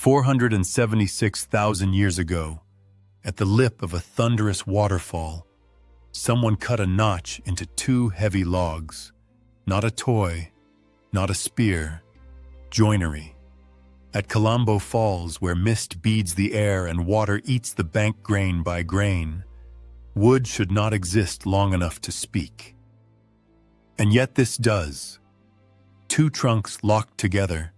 476,000 years ago, at the lip of a thunderous waterfall, someone cut a notch into two heavy logs. Not a toy, not a spear, joinery. At Kalambo Falls, where mist beads the air and water eats the bank grain by grain, wood should not exist long enough to speak. And yet this does. Two trunks locked together,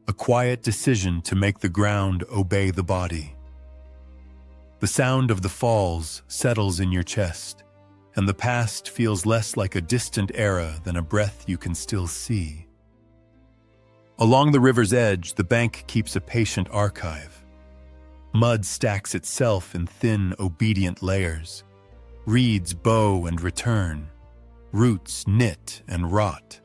a quiet decision to make the ground obey the body. The sound of the falls settles in your chest, and the past feels less like a distant era than a breath you can still see. Along the river's edge, the bank keeps a patient archive. Mud stacks itself in thin, obedient layers. Reeds bow and return. Roots knit and rot.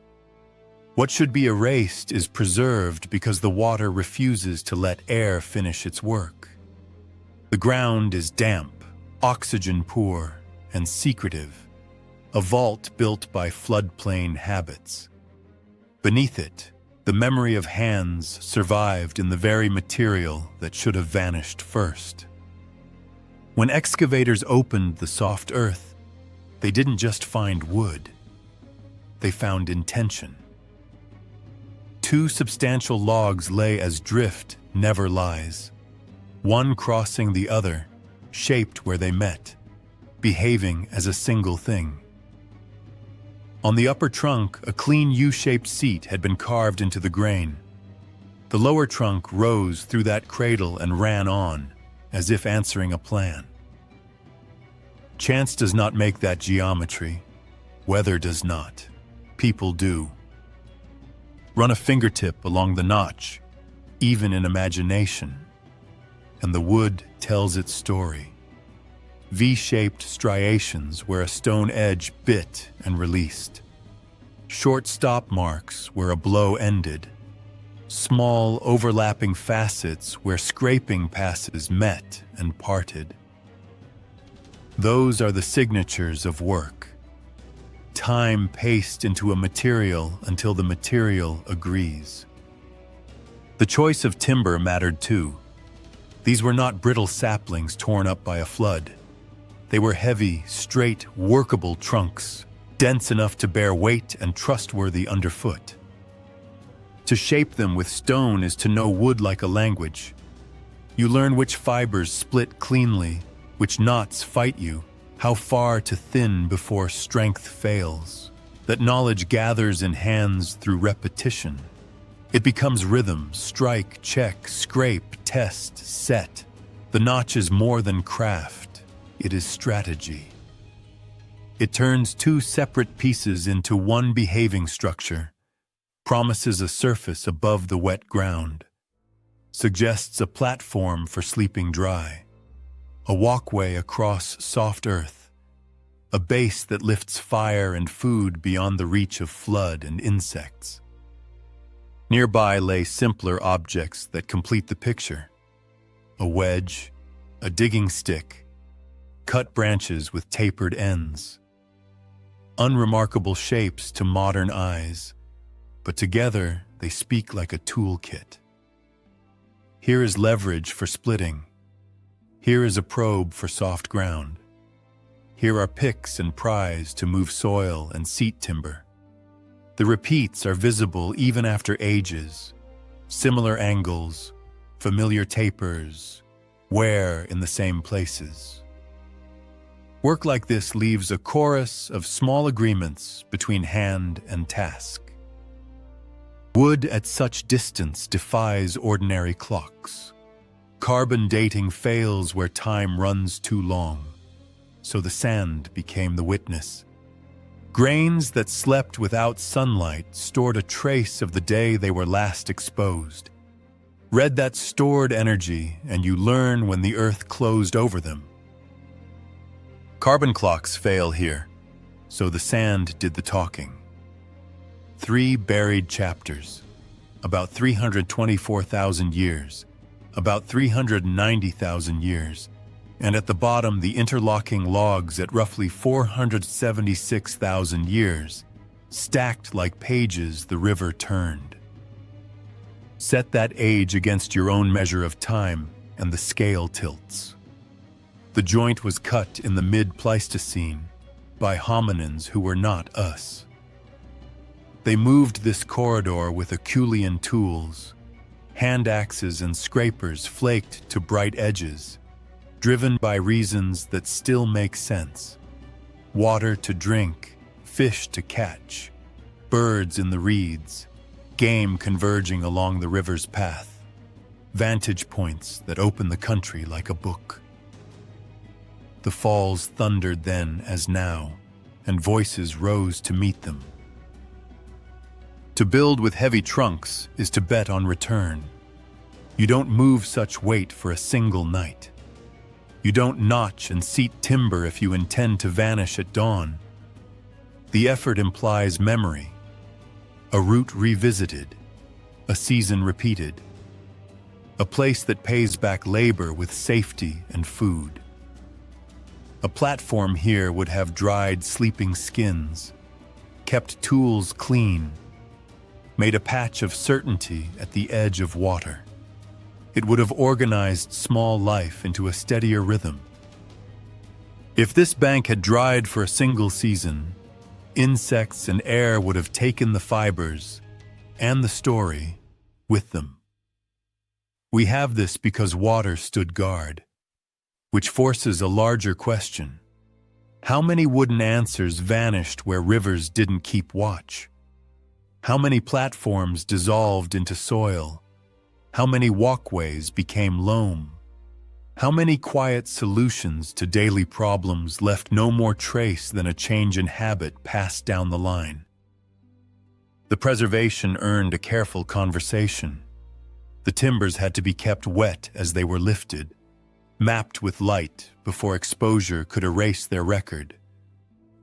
What should be erased is preserved because the water refuses to let air finish its work. The ground is damp, oxygen poor, and secretive, a vault built by floodplain habits. Beneath it, the memory of hands survived in the very material that should have vanished first. When excavators opened the soft earth, they didn't just find wood. They found intention. Two substantial logs lay as drift never lies, one crossing the other, shaped where they met, behaving as a single thing. On the upper trunk, a clean U-shaped seat had been carved into the grain. The lower trunk rose through that cradle and ran on, as if answering a plan. Chance does not make that geometry. Weather does not. People do. Run a fingertip along the notch, even in imagination, and the wood tells its story. V-shaped striations where a stone edge bit and released. Short stop marks where a blow ended. Small overlapping facets where scraping passes met and parted. Those are the signatures of work. Time paced into a material until the material agrees. The choice of timber mattered too. These were not brittle saplings torn up by a flood. They were heavy, straight, workable trunks, dense enough to bear weight and trustworthy underfoot. To shape them with stone is to know wood like a language. You learn which fibers split cleanly, which knots fight you, how far to thin before strength fails. That knowledge gathers in hands through repetition. It becomes rhythm, strike, check, scrape, test, set. The notch is more than craft, it is strategy. It turns two separate pieces into one behaving structure, promises a surface above the wet ground, suggests a platform for sleeping dry, a walkway across soft earth, a base that lifts fire and food beyond the reach of flood and insects. Nearby lay simpler objects that complete the picture. A wedge, a digging stick, cut branches with tapered ends. Unremarkable shapes to modern eyes, but together they speak like a toolkit. Here is leverage for splitting. Here is a probe for soft ground. Here are picks and pries to move soil and seat timber. The repeats are visible even after ages. Similar angles, familiar tapers, wear in the same places. Work like this leaves a chorus of small agreements between hand and task. Wood at such distance defies ordinary clocks. Carbon dating fails where time runs too long, so the sand became the witness. Grains that slept without sunlight stored a trace of the day they were last exposed. Read that stored energy, and you learn when the earth closed over them. Carbon clocks fail here, so the sand did the talking. 3 buried chapters, about 324,000 years, about 390,000 years, and at the bottom the interlocking logs at roughly 476,000 years, stacked like pages the river turned. Set that age against your own measure of time, and the scale tilts. The joint was cut in the mid-Pleistocene by hominins who were not us. They moved this corridor with Acheulean tools, hand axes and scrapers flaked to bright edges, driven by reasons that still make sense. Water to drink, fish to catch, birds in the reeds, game converging along the river's path, vantage points that open the country like a book. The falls thundered then as now, and voices rose to meet them. To build with heavy trunks is to bet on return. You don't move such weight for a single night. You don't notch and seat timber if you intend to vanish at dawn. The effort implies memory, a route revisited, a season repeated, a place that pays back labor with safety and food. A platform here would have dried sleeping skins, kept tools clean, made a patch of certainty at the edge of water. It would have organized small life into a steadier rhythm. If this bank had dried for a single season, insects and air would have taken the fibers and the story with them. We have this because water stood guard, which forces a larger question. How many wooden answers vanished where rivers didn't keep watch? How many platforms dissolved into soil? How many walkways became loam? How many quiet solutions to daily problems left no more trace than a change in habit passed down the line? The preservation earned a careful conversation. The timbers had to be kept wet as they were lifted, mapped with light before exposure could erase their record,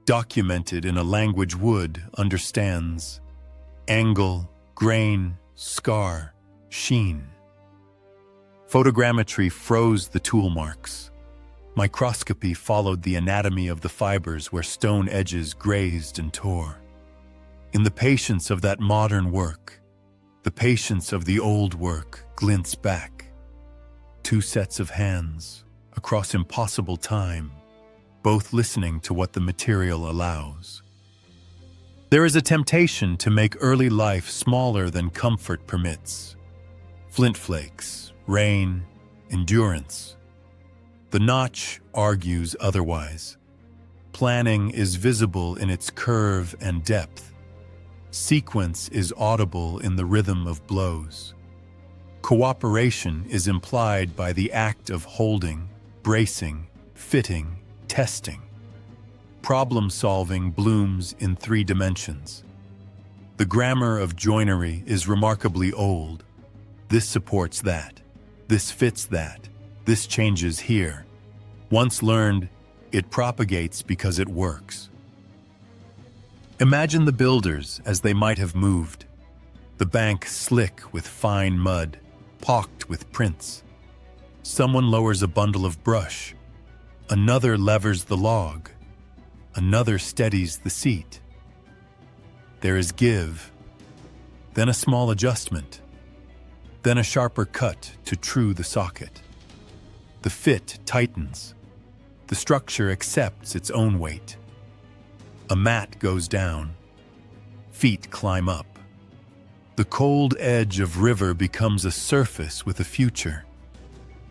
documented in a language wood understands: angle, grain, scar, sheen. Photogrammetry froze the tool marks. Microscopy followed the anatomy of the fibers where stone edges grazed and tore. In the patience of that modern work, the patience of the old work glints back. Two sets of hands, across impossible time, both listening to what the material allows. There is a temptation to make early life smaller than comfort permits. Flint flakes, rain, endurance. The notch argues otherwise. Planning is visible in its curve and depth. Sequence is audible in the rhythm of blows. Cooperation is implied by the act of holding, bracing, fitting, testing. Problem-solving blooms in 3 dimensions. The grammar of joinery is remarkably old. This supports that. This fits that. This changes here. Once learned, it propagates because it works. Imagine the builders as they might have moved. The bank slick with fine mud, pocked with prints. Someone lowers a bundle of brush. Another levers the log. Another steadies the seat. There is give, then a small adjustment, then a sharper cut to true the socket. The fit tightens. The structure accepts its own weight. A mat goes down. Feet climb up. The cold edge of river becomes a surface with a future.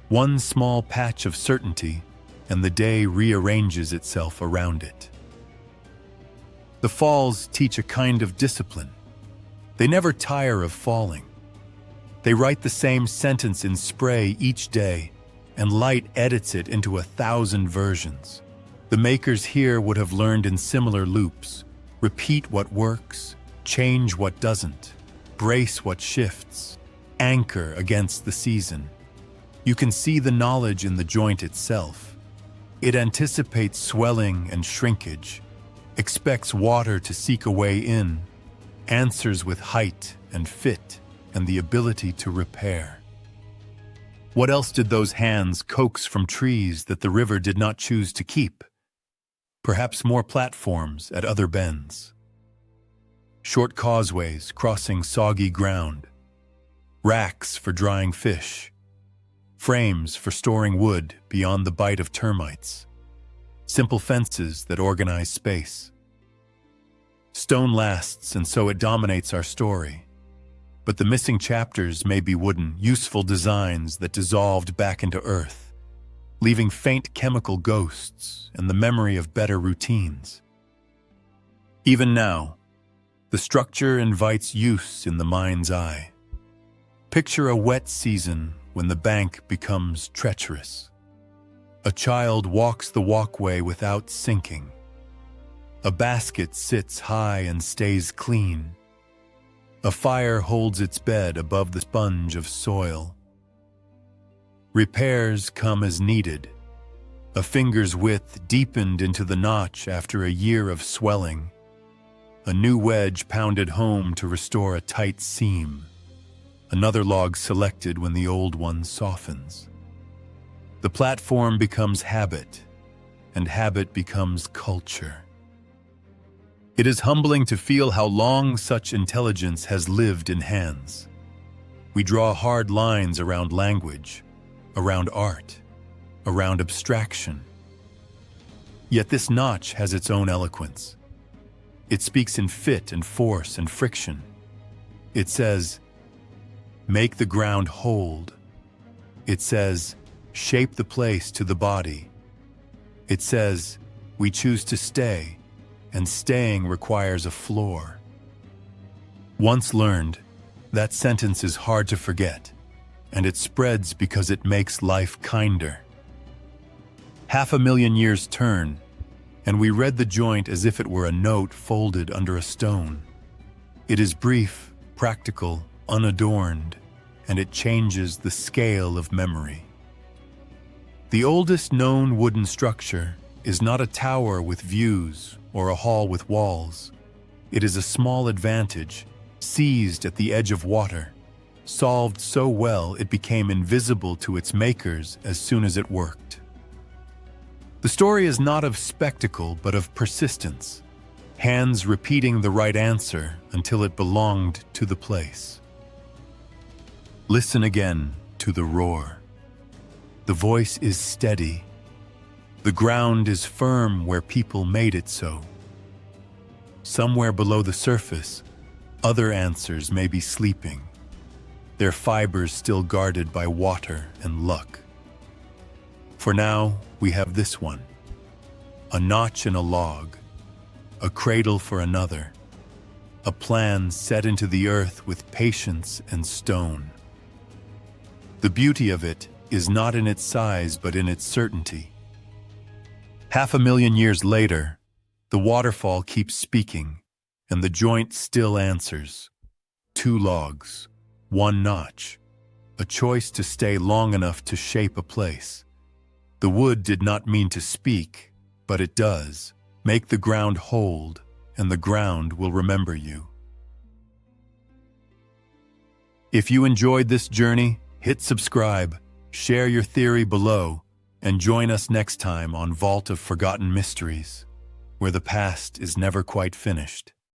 One small patch of certainty, and the day rearranges itself around it. The falls teach a kind of discipline. They never tire of falling. They write the same sentence in spray each day, and light edits it into 1,000 versions. The makers here would have learned in similar loops: repeat what works, change what doesn't, brace what shifts, anchor against the season. You can see the knowledge in the joint itself. It anticipates swelling and shrinkage, expects water to seek a way in, answers with height and fit and the ability to repair. What else did those hands coax from trees that the river did not choose to keep? Perhaps more platforms at other bends. Short causeways crossing soggy ground. racks for drying fish, frames for storing wood beyond the bite of termites, simple fences that organize space. Stone lasts, and so it dominates our story. But the missing chapters may be wooden, useful designs that dissolved back into earth, leaving faint chemical ghosts and the memory of better routines. Even now, the structure invites use in the mind's eye. Picture a wet season when the bank becomes treacherous. A child walks the walkway without sinking. A basket sits high and stays clean. A fire holds its bed above the sponge of soil. Repairs come as needed. A finger's width deepened into the notch after a year of swelling. A new wedge pounded home to restore a tight seam. Another log selected when the old one softens. The platform becomes habit, and habit becomes culture. It is humbling to feel how long such intelligence has lived in hands. We draw hard lines around language, around art, around abstraction. Yet this notch has its own eloquence. It speaks in fit and force and friction. It says, "Make the ground hold." It says, "Shape the place to the body." It says, "We choose to stay, and staying requires a floor." Once learned, that sentence is hard to forget, and it spreads because it makes life kinder. 500,000 years turn, and we read the joint as if it were a note folded under a stone. It is brief, practical, unadorned, and it changes the scale of memory. The oldest known wooden structure is not a tower with views or a hall with walls. It is a small advantage, seized at the edge of water, solved so well it became invisible to its makers as soon as it worked. The story is not of spectacle, but of persistence, hands repeating the right answer until it belonged to the place. Listen again to the roar. The voice is steady. The ground is firm where people made it so. Somewhere below the surface, other answers may be sleeping, their fibers still guarded by water and luck. For now, we have this one, a notch in a log, a cradle for another, a plan set into the earth with patience and stone. The beauty of it is not in its size but in its certainty. 500,000 years later, the waterfall keeps speaking, and the joint still answers. 2 logs, 1 notch, a choice to stay long enough to shape a place. The wood did not mean to speak, but it does. Make the ground hold, and the ground will remember you. If you enjoyed this journey, hit subscribe, share your theory below, and join us next time on Vault of Forgotten Mysteries, where the past is never quite finished.